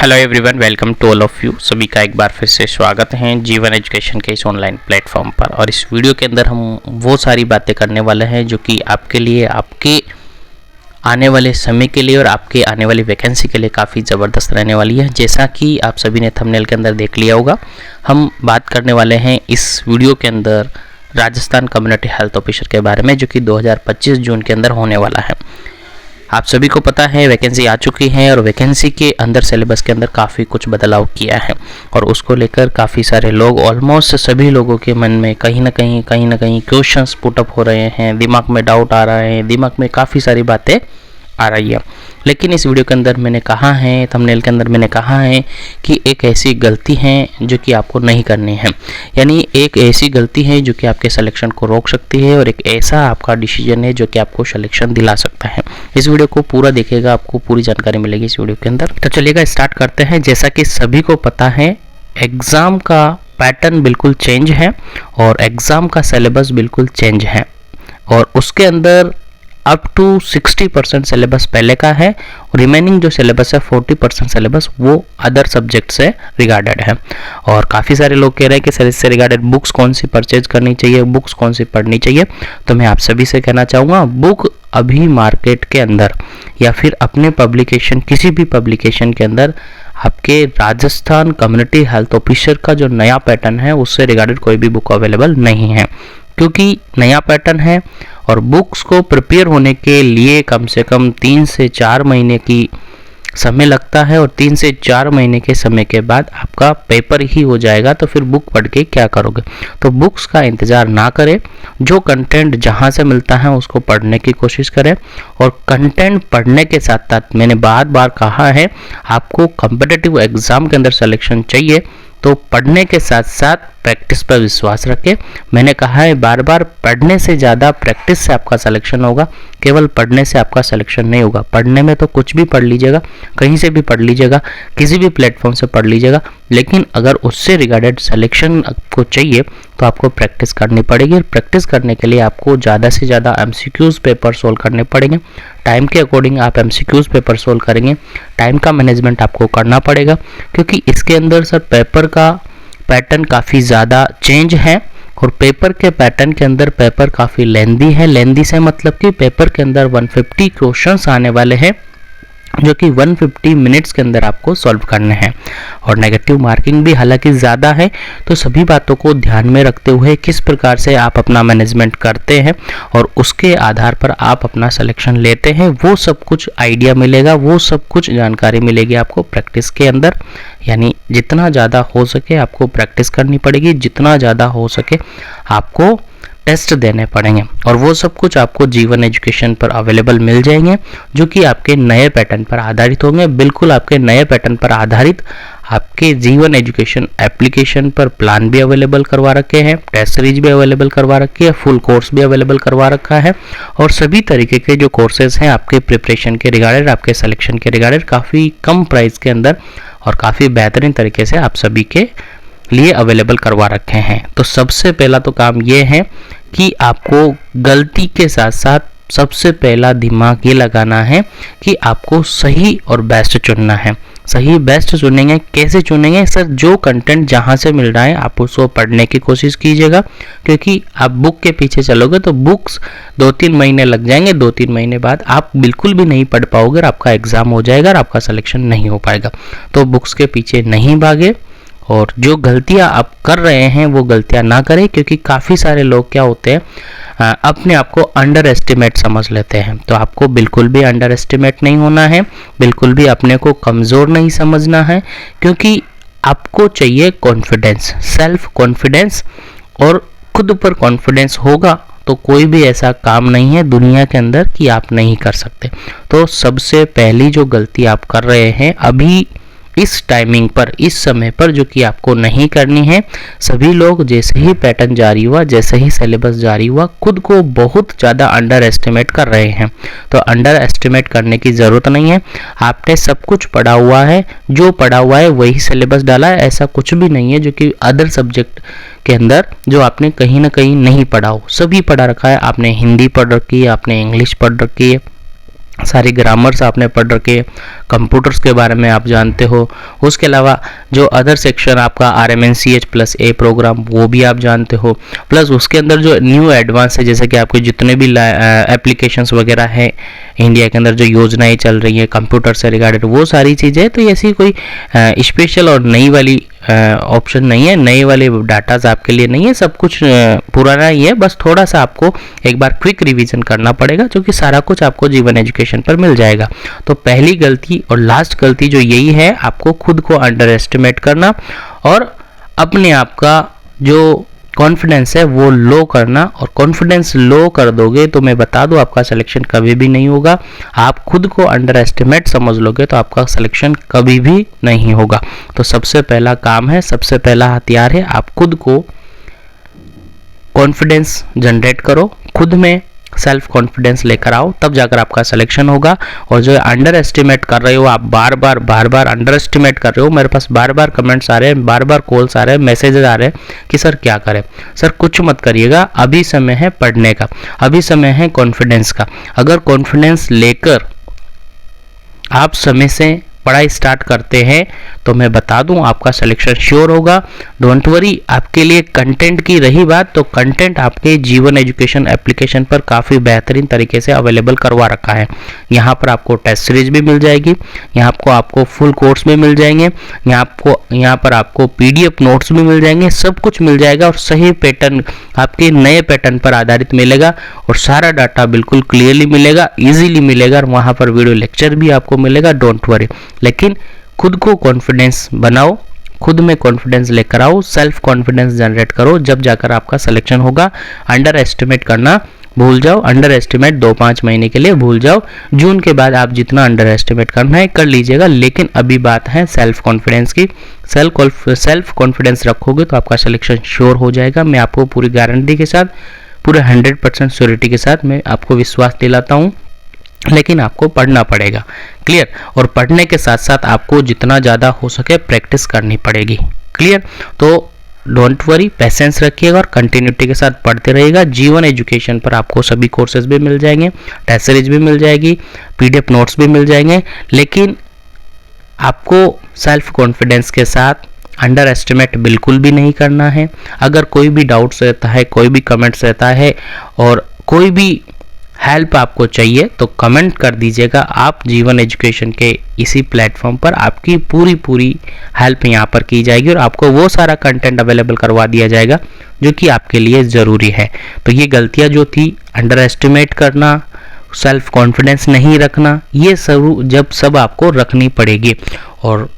Hello everyone, welcome to all of you. सभी का एक बार फिर से स्वागत है जीवन एजुकेशन के इस ऑनलाइन प्लेटफॉर्म पर। और इस वीडियो के अंदर हम वो सारी बातें करने वाले हैं जो कि आपके लिए, आपके आने वाले समय के लिए और आपके आने वाली वैकेंसी के लिए काफ़ी ज़बरदस्त रहने वाली है। जैसा कि आप सभी ने थंबनेल के अंदर देख लिया होगा, हम बात करने वाले हैं इस वीडियो के अंदर राजस्थान कम्युनिटी हेल्थ ऑफिसर के बारे में, जो कि 2025 जून के अंदर होने वाला है। आप सभी को पता है वैकेंसी आ चुकी है और वैकेंसी के अंदर सिलेबस के अंदर काफ़ी कुछ बदलाव किया है और उसको लेकर काफ़ी सारे लोग, ऑलमोस्ट सभी लोगों के मन में कहीं ना कहीं क्वेश्चंस पुटअप हो रहे हैं, दिमाग में डाउट आ रहा है, दिमाग में काफ़ी सारी बातें आ रही है। लेकिन इस वीडियो के अंदर मैंने कहा है, थंबनेल के अंदर मैंने कहा है कि एक ऐसी गलती है जो कि आपको नहीं करनी है, यानी एक ऐसी गलती है जो कि आपके सिलेक्शन को रोक सकती है और एक ऐसा आपका डिसीजन है जो कि आपको सिलेक्शन दिला सकता है। इस वीडियो को पूरा देखिएगा, आपको पूरी जानकारी मिलेगी इस वीडियो के अंदर। तो चलिएगा स्टार्ट करते हैं। जैसा कि सभी को पता है, एग्ज़ाम का पैटर्न बिल्कुल चेंज है और एग्ज़ाम का सिलेबस बिल्कुल चेंज है और उसके अंदर अप टू 60% सिलेबस पहले का है, रिमेनिंग जो सिलेबस है 40% सिलेबस वो अदर सब्जेक्ट से रिगार्डेड है। और काफ़ी सारे लोग कह रहे हैं कि सर इससे रिगार्डेड बुक्स कौन सी परचेज करनी चाहिए, बुक्स कौन सी पढ़नी चाहिए। तो मैं आप सभी से कहना चाहूँगा, बुक अभी मार्केट के अंदर या फिर अपने पब्लिकेशन, किसी भी पब्लिकेशन के अंदर आपके राजस्थान कम्युनिटी हेल्थ ऑफिसर का जो नया पैटर्न है उससे रिगार्डेड कोई भी बुक अवेलेबल नहीं है, क्योंकि नया पैटर्न है और बुक्स को प्रिपेयर होने के लिए कम से कम 3 से 4 महीने की समय लगता है और 3 से 4 महीने के समय के बाद आपका पेपर ही हो जाएगा। तो फिर बुक पढ़ के क्या करोगे? तो बुक्स का इंतज़ार ना करें, जो कंटेंट जहाँ से मिलता है उसको पढ़ने की कोशिश करें। और कंटेंट पढ़ने के साथ साथ मैंने बार बार कहा है, आपको कॉम्पिटिटिव एग्ज़ाम के अंदर सिलेक्शन चाहिए तो पढ़ने के साथ साथ प्रैक्टिस पर विश्वास रखें। मैंने कहा है बार बार, पढ़ने से ज़्यादा प्रैक्टिस से आपका सिलेक्शन होगा, केवल पढ़ने से आपका सिलेक्शन नहीं होगा। पढ़ने में तो कुछ भी पढ़ लीजिएगा, कहीं से भी पढ़ लीजिएगा, किसी भी प्लेटफॉर्म से पढ़ लीजिएगा, लेकिन अगर उससे रिगार्डेड सिलेक्शन आपको चाहिए तो आपको प्रैक्टिस करनी पड़ेगी। प्रैक्टिस करने के लिए आपको ज़्यादा से ज़्यादा MCQs पेपर सोल्व करने पड़ेंगे। टाइम के अकॉर्डिंग आप MCQs पेपर सोल्व करेंगे, टाइम का मैनेजमेंट आपको करना पड़ेगा, क्योंकि इसके अंदर सर पेपर का पैटर्न काफ़ी ज़्यादा चेंज है और पेपर के पैटर्न के अंदर पेपर काफ़ी लेंदी है। लेंदी से मतलब कि पेपर के अंदर 150 क्वेश्चंस आने वाले हैं जो कि 150 मिनट्स के अंदर आपको सॉल्व करने हैं और नेगेटिव मार्किंग भी हालांकि ज़्यादा है। तो सभी बातों को ध्यान में रखते हुए किस प्रकार से आप अपना मैनेजमेंट करते हैं और उसके आधार पर आप अपना सिलेक्शन लेते हैं, वो सब कुछ आइडिया मिलेगा, वो सब कुछ जानकारी मिलेगी आपको प्रैक्टिस के अंदर। यानी जितना ज़्यादा हो सके आपको प्रैक्टिस करनी पड़ेगी, जितना ज़्यादा हो सके आपको टेस्ट देने पड़ेंगे और वो सब कुछ आपको जीवन एजुकेशन पर अवेलेबल मिल जाएंगे, जो कि आपके नए पैटर्न पर आधारित होंगे। बिल्कुल आपके नए पैटर्न पर आधारित आपके जीवन एजुकेशन एप्लीकेशन पर प्लान भी अवेलेबल करवा रखे हैं, टेस्ट सीरीज भी अवेलेबल करवा रखी है, फुल कोर्स भी अवेलेबल करवा रखा है और सभी तरीके के जो कोर्सेज हैं आपके प्रिपरेशन के रिगार्डेड, आपके सिलेक्शन के रिगार्डेड काफ़ी कम प्राइस के अंदर और काफ़ी बेहतरीन तरीके से आप सभी के लिए अवेलेबल करवा रखे हैं। तो सबसे पहला तो काम ये है कि आपको गलती के साथ साथ सबसे पहला दिमाग ये लगाना है कि आपको सही और बेस्ट चुनना है। सही बेस्ट चुनेंगे, कैसे चुनेंगे सर? जो कंटेंट जहाँ से मिल रहा है आप उसको पढ़ने की कोशिश कीजिएगा, क्योंकि आप बुक के पीछे चलोगे तो बुक्स 2-3 महीने लग जाएंगे, 2-3 महीने बाद आप बिल्कुल भी नहीं पढ़ पाओगे और आपका एग्ज़ाम हो जाएगा और आपका सिलेक्शन नहीं हो पाएगा। तो बुक्स के पीछे नहीं भागे और जो गलतियां आप कर रहे हैं वो गलतियां ना करें, क्योंकि काफ़ी सारे लोग क्या होते हैं अपने आप को अंडर एस्टिमेट समझ लेते हैं। तो आपको बिल्कुल भी अंडर एस्टिमेट नहीं होना है, बिल्कुल भी अपने को कमज़ोर नहीं समझना है, क्योंकि आपको चाहिए कॉन्फिडेंस, सेल्फ कॉन्फिडेंस। और खुद पर कॉन्फिडेंस होगा तो कोई भी ऐसा काम नहीं है दुनिया के अंदर कि आप नहीं कर सकते। तो सबसे पहली जो गलती आप कर रहे हैं अभी इस टाइमिंग पर, इस समय पर, जो कि आपको नहीं करनी है, सभी लोग जैसे ही पैटर्न जारी हुआ, जैसे ही सिलेबस जारी हुआ, खुद को बहुत ज़्यादा अंडर एस्टिमेट कर रहे हैं। तो अंडर एस्टिमेट करने की ज़रूरत नहीं है। आपने सब कुछ पढ़ा हुआ है, जो पढ़ा हुआ है वही सिलेबस डाला है। ऐसा कुछ भी नहीं है जो कि अदर सब्जेक्ट के अंदर जो आपने कहीं ना कहीं नहीं पढ़ा हो, सभी पढ़ा रखा है। आपने हिंदी पढ़ रखी है, आपने इंग्लिश पढ़ रखी है, सारी ग्रामर्स आपने पढ़ रखे, कंप्यूटर्स के बारे में आप जानते हो। उसके अलावा जो अदर सेक्शन आपका RMNCH प्लस ए प्रोग्राम वो भी आप जानते हो। प्लस उसके अंदर जो न्यू एडवांस है, जैसे कि आपके जितने भी एप्लीकेशंस वगैरह हैं इंडिया के अंदर, जो योजनाएं चल रही हैं कंप्यूटर से रिगार्डेड, वो सारी चीज़ें, तो ऐसी कोई स्पेशल और नई वाली ऑप्शन नहीं है, नए वाले डाटाज आपके लिए नहीं है, सब कुछ पुराना ही है। बस थोड़ा सा आपको एक बार क्विक रिवीजन करना पड़ेगा, जो कि सारा कुछ आपको जीवन एजुकेशन पर मिल जाएगा। तो पहली गलती और लास्ट गलती जो यही है, आपको खुद को अंडर एस्टिमेट करना और अपने आप का जो कॉन्फिडेंस है वो लो करना। और कॉन्फिडेंस लो कर दोगे तो मैं बता दूं आपका सिलेक्शन कभी भी नहीं होगा। आप खुद को अंडर एस्टिमेट समझ लोगे तो आपका सिलेक्शन कभी भी नहीं होगा। तो सबसे पहला काम है, सबसे पहला हथियार है, आप खुद को कॉन्फिडेंस जनरेट करो, खुद में सेल्फ कॉन्फिडेंस लेकर आओ, तब जाकर आपका सिलेक्शन होगा। और जो अंडर एस्टिमेट कर रहे हो, आप बार बार अंडर एस्टिमेट कर रहे हो, मेरे पास बार बार कमेंट्स आ रहे हैं, बार बार कॉल्स आ रहे हैं, मैसेजेस आ रहे हैं कि सर क्या करें। सर कुछ मत करिएगा, अभी समय है पढ़ने का, अभी समय है कॉन्फिडेंस का। अगर कॉन्फिडेंस लेकर आप समय से पढ़ाई स्टार्ट करते हैं तो मैं बता दूं आपका सिलेक्शन श्योर होगा। Don't worry. आपके लिए कंटेंट की रही बात, तो कंटेंट आपके जीवन एजुकेशन एप्लीकेशन पर काफ़ी बेहतरीन तरीके से अवेलेबल करवा रखा है। यहाँ पर आपको टेस्ट सीरीज भी मिल जाएगी, यहाँ आपको फुल कोर्स भी मिल जाएंगे, यहाँ पर आपको PDF नोट्स भी मिल जाएंगे, सब कुछ मिल जाएगा। और सही पैटर्न, आपके नए पैटर्न पर आधारित मिलेगा और सारा डाटा बिल्कुल क्लियरली मिलेगा, ईजिली मिलेगा। और वहाँ पर वीडियो लेक्चर भी आपको मिलेगा, डोंट वरी। लेकिन खुद को कॉन्फिडेंस बनाओ, खुद में कॉन्फिडेंस लेकर आओ, सेल्फ कॉन्फिडेंस जनरेट करो, जब जाकर आपका सिलेक्शन होगा। अंडर एस्टिमेट करना भूल जाओ, अंडर एस्टिमेट 2-5 महीने के लिए भूल जाओ। जून के बाद आप जितना अंडर एस्टिमेट करना है कर लीजिएगा, लेकिन अभी बात है सेल्फ कॉन्फिडेंस की। सेल्फ कॉन्फिडेंस रखोगे तो आपका सिलेक्शन श्योर हो जाएगा। मैं आपको पूरी गारंटी के साथ, पूरे 100% श्योरिटी के साथ मैं आपको विश्वास दिलाता हूँ। लेकिन आपको पढ़ना पड़ेगा, क्लियर। और पढ़ने के साथ साथ आपको जितना ज़्यादा हो सके प्रैक्टिस करनी पड़ेगी, क्लियर। तो डोंट वरी, पेशेंस रखिएगा और कंटिन्यूटी के साथ पढ़ते रहिएगा। जीवन एजुकेशन पर आपको सभी कोर्सेज भी मिल जाएंगे, टेस्ट सीरीज भी मिल जाएगी, PDF नोट्स भी मिल जाएंगे। लेकिन आपको सेल्फ कॉन्फिडेंस के साथ अंडर एस्टिमेट बिल्कुल भी नहीं करना है। अगर कोई भी डाउट्स रहता है, कोई भी कमेंट्स रहता है और कोई भी हेल्प आपको चाहिए तो कमेंट कर दीजिएगा। आप जीवन एजुकेशन के इसी प्लेटफॉर्म पर आपकी पूरी हेल्प यहाँ पर की जाएगी और आपको वो सारा कंटेंट अवेलेबल करवा दिया जाएगा जो कि आपके लिए ज़रूरी है। तो ये गलतियाँ जो थी, अंडर एस्टिमेट करना, सेल्फ कॉन्फिडेंस नहीं रखना, ये सब आपको रखनी पड़ेगी। और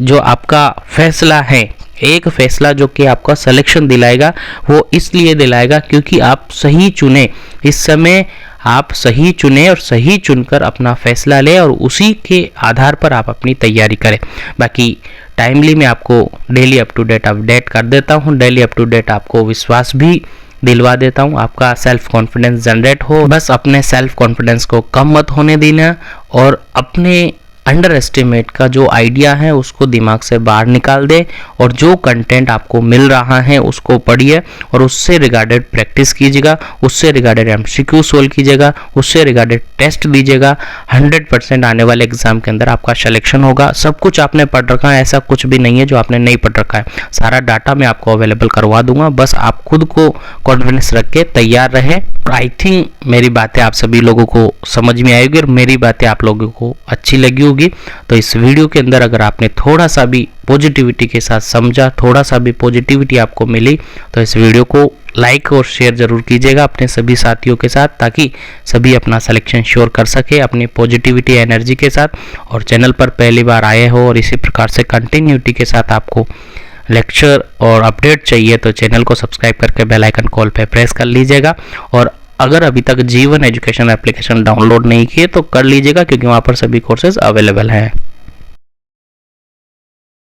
जो आपका फैसला है, एक फैसला जो कि आपका सिलेक्शन दिलाएगा, वो इसलिए दिलाएगा क्योंकि आप सही चुने। इस समय आप सही चुने और सही चुनकर अपना फैसला लें और उसी के आधार पर आप अपनी तैयारी करें। बाकी टाइमली मैं आपको daily up to date update कर देता हूँ, डेली अप टू डेट आपको विश्वास भी दिलवा देता हूँ, आपका सेल्फ कॉन्फिडेंस जनरेट हो। बस अपने सेल्फ कॉन्फिडेंस को कम मत होने देना और अपने अंडर एस्टिमेट का जो आइडिया है उसको दिमाग से बाहर निकाल दे और जो कंटेंट आपको मिल रहा है उसको पढ़िए और उससे रिगार्डेड प्रैक्टिस कीजिएगा, उससे रिगार्डेड MCQ सोल्व कीजिएगा, उससे रिगार्डेड टेस्ट दीजिएगा। 100% आने वाले एग्जाम के अंदर आपका सिलेक्शन होगा। सब कुछ आपने पढ़ रखा है, ऐसा कुछ भी नहीं है जो आपने नहीं पढ़ रखा है। सारा डाटा मैं आपको अवेलेबल करवा दूंगा, बस आप खुद को कॉन्फिडेंस रख के तैयार रहे। आई थिंक मेरी बातें आप सभी लोगों को समझ में आएगी और मेरी बातें आप लोगों को अच्छी लगी होगी। तो इस वीडियो के अंदर अगर आपने थोड़ा सा भी पॉजिटिविटी के साथ समझा, थोड़ा सा भी पॉजिटिविटी आपको मिली, तो इस वीडियो को लाइक और शेयर जरूर कीजिएगा अपने सभी साथियों के साथ, ताकि सभी अपना सिलेक्शन श्योर कर सके अपनी पॉजिटिविटी एनर्जी के साथ। और चैनल पर पहली बार आए हो और इसी प्रकार से कंटिन्यूटी के साथ आपको लेक्चर और अपडेट चाहिए तो चैनल को सब्सक्राइब करके बेल आइकन कॉल पे प्रेस कर लीजिएगा। और अगर अभी तक जीवन एजुकेशन एप्लीकेशन डाउनलोड नहीं किए तो कर लीजिएगा, क्योंकि वहाँ पर सभी कोर्सेज अवेलेबल हैं।